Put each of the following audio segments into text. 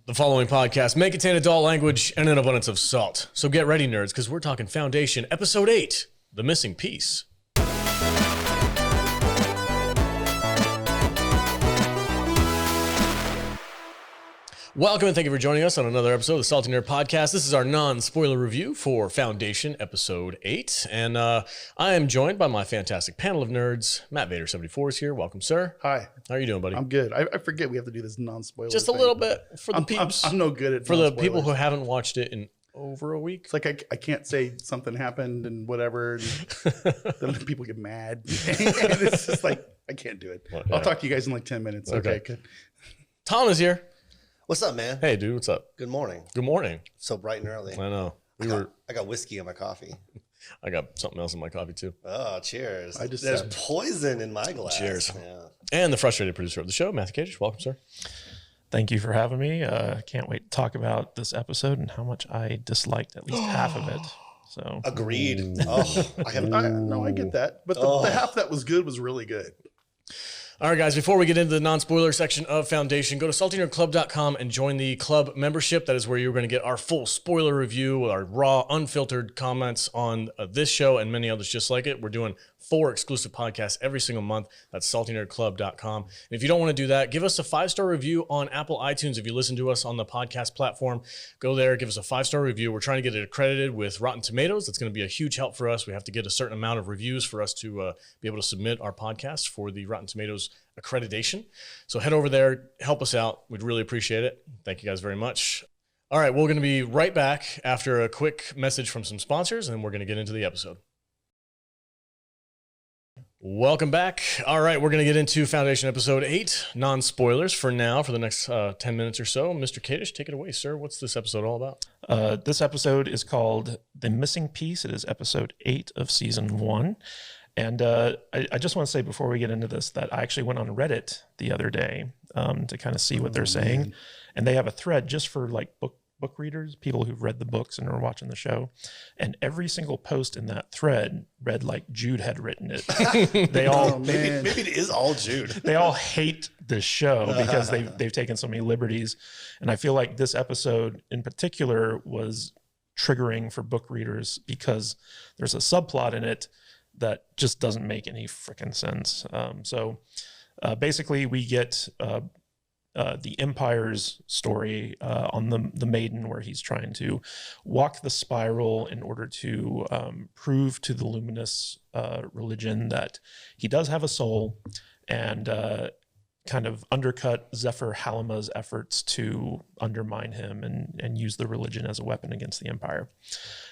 The following podcast may contain adult language and an abundance of salt. So get ready, nerds, because we're talking Foundation, Episode 8, The Missing Piece. Welcome and thank you for joining us on another episode of the Salty Nerd Podcast. This is our non-spoiler review for Foundation, Episode 8. And I am joined by my fantastic panel of nerds. Matt Vader, 74, is here. Welcome, sir. Hi. How are you doing, buddy? I'm good. I forget we have to do this non-spoiler Just a thing. little bit for the peeps. I'm no good at for the people who haven't watched it in over a week. It's like I can't say something happened and whatever. And then people get mad. And it's just like, I can't do it. I'll talk to you guys in like 10 minutes. Okay, good. Tom is here. What's up, man? Hey, dude, what's up? Good morning. Good morning. So bright and early. I know. I got whiskey in my coffee. I got something else in my coffee, too. Oh, cheers. There's There's poison in my glass. Cheers. Yeah. And the frustrated producer of the show, Matthew Kadish. Welcome, sir. Thank you for having me. Can't wait to talk about this episode and how much I disliked at least half of it. So Agreed. Oh, I get that. But the half that was good was really good. All right, guys, before we get into the non-spoiler section of Foundation, go to saltynerdclub.com and join the club membership. That is where you're going to get our full spoiler review, our raw, unfiltered comments on this show and many others just like it. We're doing 4 exclusive podcasts every single month. That's saltynerdclub.com. And if you don't want to do that, give us a 5-star review on Apple iTunes. If you listen to us on the podcast platform, go there, give us a 5-star review. We're trying to get it accredited with Rotten Tomatoes. That's going to be a huge help for us. We have to get a certain amount of reviews for us to be able to submit our podcast for the Rotten Tomatoes accreditation. So head over there, help us out. We'd really appreciate it. Thank you guys very much. All right, we're going to be right back after a quick message from some sponsors, and then we're going to get into the episode. Welcome back. All right, we're going to get into Foundation Episode 8, non-spoilers for now, for the next 10 minutes or so. Mr. Kadish, take it away, sir. What's this episode all about? this episode is called The Missing Piece. It is episode 8 of season 1. And I just want to say before we get into this that I actually went on Reddit the other day to kind of see what they're saying. Man. And they have a thread just for like book readers, people who've read the books and are watching the show. And every single post in that thread read like Jude had written it. They all maybe it is all Jude. They all hate the show because they've taken so many liberties. And I feel like this episode in particular was triggering for book readers because there's a subplot in it that just doesn't make any freaking sense. So basically we get the Empire's story on the Maiden, where he's trying to walk the spiral in order to prove to the Luminous religion that he does have a soul, and kind of undercut Zephyr Halama's efforts to undermine him and use the religion as a weapon against the Empire.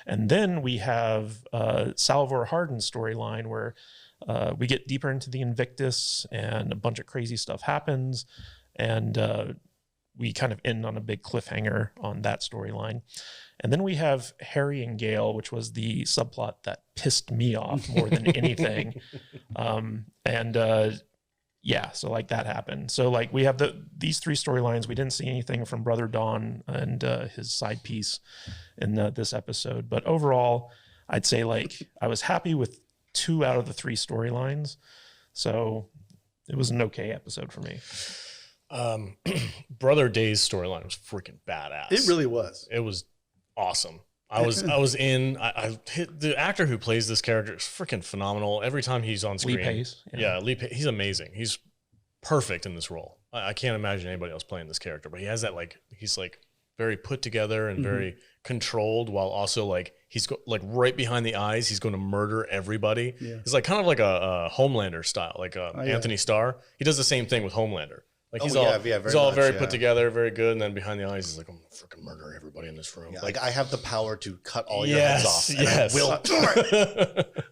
And then we have Salvor Hardin's storyline, where we get deeper into the Invictus and a bunch of crazy stuff happens. And we kind of end on a big cliffhanger on that storyline. And then we have Hari and Gaal, which was the subplot that pissed me off more than anything. Yeah, so like that happened. So like we have these 3 storylines. We didn't see anything from Brother Dawn and his side piece in this episode. But overall, I'd say like I was happy with 2 out of the 3 storylines. So it was an okay episode for me. Brother Day's storyline was freaking badass. It really was. It was awesome. I was in. I hit the actor who plays this character is freaking phenomenal. Every time he's on screen, Lee Pace. Yeah, Lee Pace, he's amazing. He's perfect in this role. I can't imagine anybody else playing this character. But he has that he's very put together and very controlled, while also he's right behind the eyes. He's going to murder everybody. Yeah. He's kind of like a Homelander style, Anthony Starr. He does the same thing with Homelander. He's all very put together, very good, and then behind the eyes, he's like, I'm freaking murdering everybody in this room. Yeah, I have the power to cut all your heads off. Yes, and I will do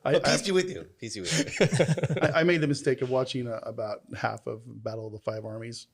it. Peace be with you. Peace be with you. I made the mistake of watching about half of Battle of the 5 Armies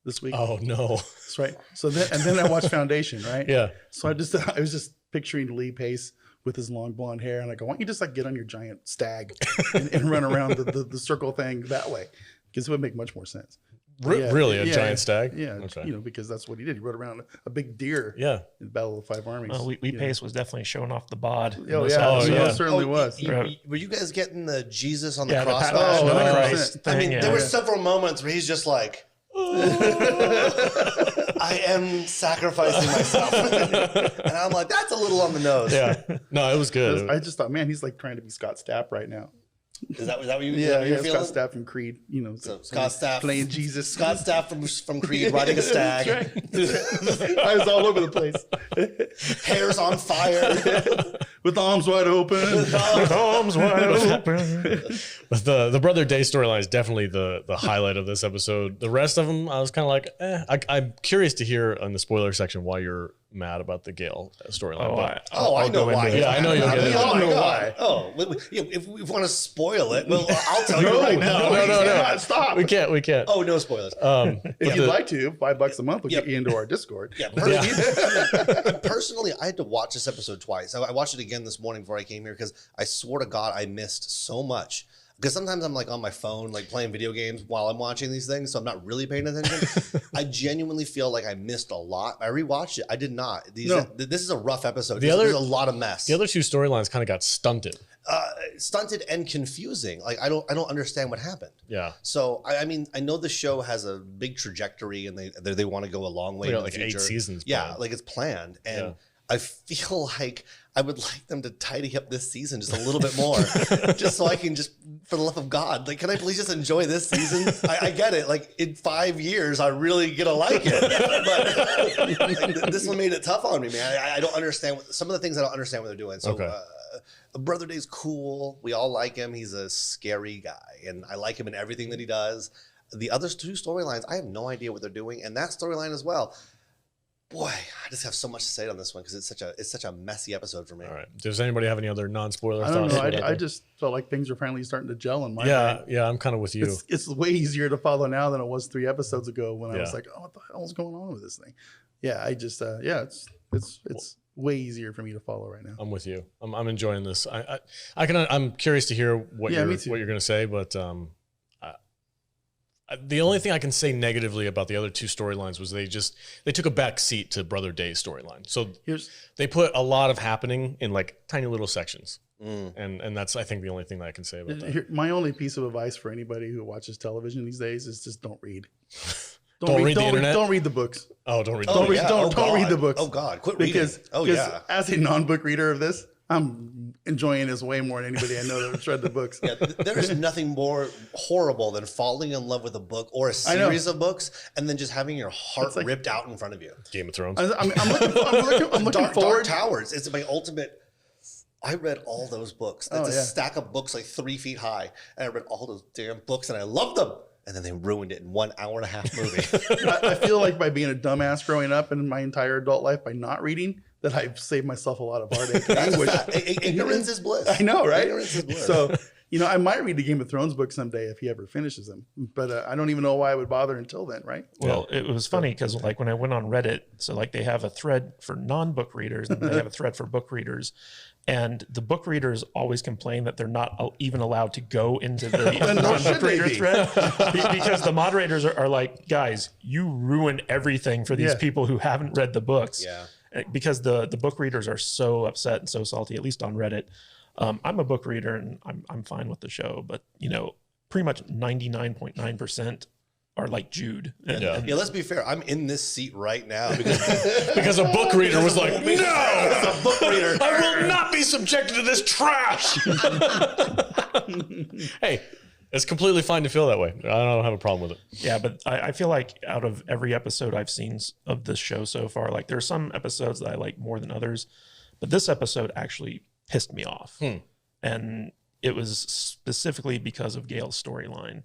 this week. Oh no, that's right. So then I watched Foundation, right? Yeah. So I was just picturing Lee Pace with his long blonde hair, and I go, why don't you just get on your giant stag and run around the circle thing that way? Because it would make much more sense. Really, a giant stag? Yeah, okay. Because that's what he did. He rode around a big deer. Yeah, in Battle of the 5 Armies. Lee Pace was definitely showing off the bod. Oh yeah, it certainly was. Were you guys getting the Jesus on the cross? Christ thing, there were several moments where he's just like. I am sacrificing myself. And I'm like, that's a little on the nose. Yeah. No, it was good. I just thought, man, he's like trying to be Scott Stapp right now. Is that what you? Yeah, you're feeling? Scott Stapp from Creed. You know, So Scott Stapp playing Jesus. Scott Stapp from Creed riding a stag. I was all over the place. Hair's on fire. With arms wide open. With arms wide open. But the Brother Day storyline is definitely the highlight of this episode. The rest of them, I was kind of like, I'm curious to hear in the spoiler section why you're mad about the Gale storyline. I know why. Yeah, I know you'll get it. We all know why. why. Oh, if we want to spoil it, well, I'll tell you right now. No. Stop. We can't. Oh, no spoilers. If you'd like to, $5 a month will get you into our Discord. Yeah, personally, I had to watch this episode twice. I watched it again this morning before I came here because I swear to God, I missed so much. Because sometimes I'm like on my phone, like playing video games while I'm watching these things, so I'm not really paying attention. I genuinely feel like I missed a lot. I rewatched it. I did not. This is a rough episode. There's a lot of mess. The other two storylines kind of got stunted. Stunted and confusing. Like I don't understand what happened. Yeah. So I mean, I know the show has a big trajectory and they want to go a long way in the like future. 8 seasons. Yeah, planned. like it's planned. And I feel like I would like them to tidy up this season just a little bit more, just so I can just, for the love of God, like, can I please just enjoy this season? I get it. Like in 5 years, I really gonna like it, but like, this one made it tough on me, man. I don't understand some of the things. I don't understand what they're doing. So, Brother Day's cool. We all like him. He's a scary guy, and I like him in everything that he does. The other two storylines, I have no idea what they're doing, and that storyline as well. Boy, I just have so much to say on this one because it's such a messy episode for me. All right. Does anybody have any other non-spoiler I don't thoughts? know. I just felt like things are finally starting to gel in my mind. Yeah, I'm kind of with you. It's way easier to follow now than it was 3 episodes ago when I was like, oh, what the hell is going on with this thing? Yeah, I just it's way easier for me to follow right now. I'm with you. I'm enjoying this. I'm curious to hear what you're going to say, but the only thing I can say negatively about the other two storylines was they took a back seat to Brother Day's storyline. So they put a lot of happening in like tiny little sections. And that's, I think, the only thing that I can say about that. My only piece of advice for anybody who watches television these days is just don't read. Don't read the internet? Don't read the books. Oh, don't read the books. books. Don't read the books. Oh, God. Quit reading. Because as a non-book reader of this, I'm enjoying this way more than anybody I know that's read the books. Yeah, there is nothing more horrible than falling in love with a book or a series of books and then just having your heart ripped out in front of you. Game of Thrones. I'm looking forward. Dark Towers. It's my ultimate. I read all those books. It's a stack of books like 3 feet high. And I read all those damn books and I loved them. And then they ruined it in 1 hour-and-a-half movie. I feel like by being a dumbass growing up in my entire adult life by not reading, that I've saved myself a lot of heartache and anguish. Ignorance is bliss. I know, right? Ignorance is bliss. So, I might read the Game of Thrones book someday if he ever finishes them. But I don't even know why I would bother until then, right? Well, it was funny because like when I went on Reddit, so like they have a thread for non-book readers and they have a thread for book readers. And the book readers always complain that they're not even allowed to go into the non-book reader thread because the moderators are like, guys, you ruin everything for these people who haven't read the books. Yeah. Because the book readers are so upset and so salty, at least on Reddit. I'm a book reader and I'm fine with the show, but pretty much 99.9% are like Jude. And let's be fair. I'm in this seat right now because a book reader was like, no, a book reader. I will not be subjected to this trash. Hey, it's completely fine to feel that way. I don't have a problem with it. Yeah, but I feel like out of every episode I've seen of this show so far, like there are some episodes that I like more than others, but this episode actually pissed me off. And it was specifically because of Gale's storyline.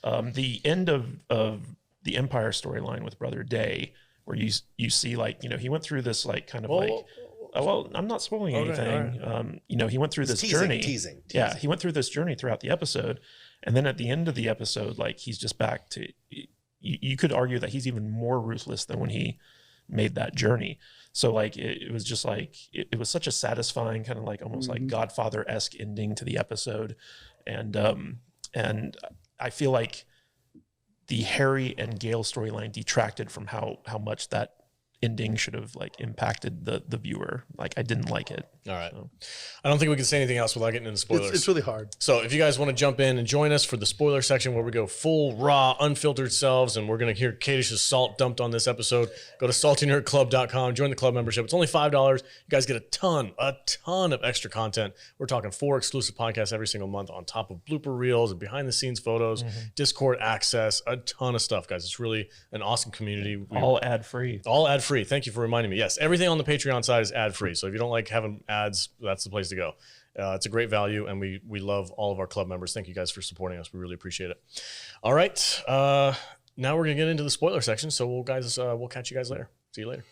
The end of the Empire storyline with Brother Day, where you see like, he went through this like kind of I'm not spoiling anything. Right. He went through this journey. Teasing. Yeah, he went through this journey throughout the episode. And then at the end of the episode, like he's just back to, you could argue that he's even more ruthless than when he made that journey. So like, it was just like, it was such a satisfying kind of like almost like Godfather-esque ending to the episode. And I feel like the Hari and Gaal storyline detracted from how much that ending should have like impacted the viewer. Like I didn't like it. All right. So. I don't think we can say anything else without getting into spoilers. It's really hard. So if you guys want to jump in and join us for the spoiler section where we go full, raw, unfiltered selves, and we're going to hear Kadish's salt dumped on this episode, go to saltynerdclub.com, join the club membership. It's only $5. You guys get a ton of extra content. We're talking 4 exclusive podcasts every single month on top of blooper reels and behind-the-scenes photos, Discord access, a ton of stuff, guys. It's really an awesome community. All ad-free. All ad-free. Thank you for reminding me. Yes, everything on the Patreon side is ad-free. So if you don't like having ads, that's the place to go. It's a great value, and we love all of our club members. Thank you guys for supporting us. We really appreciate it. All right. Now we're going to get into the spoiler section. So we'll catch you guys later. See you later.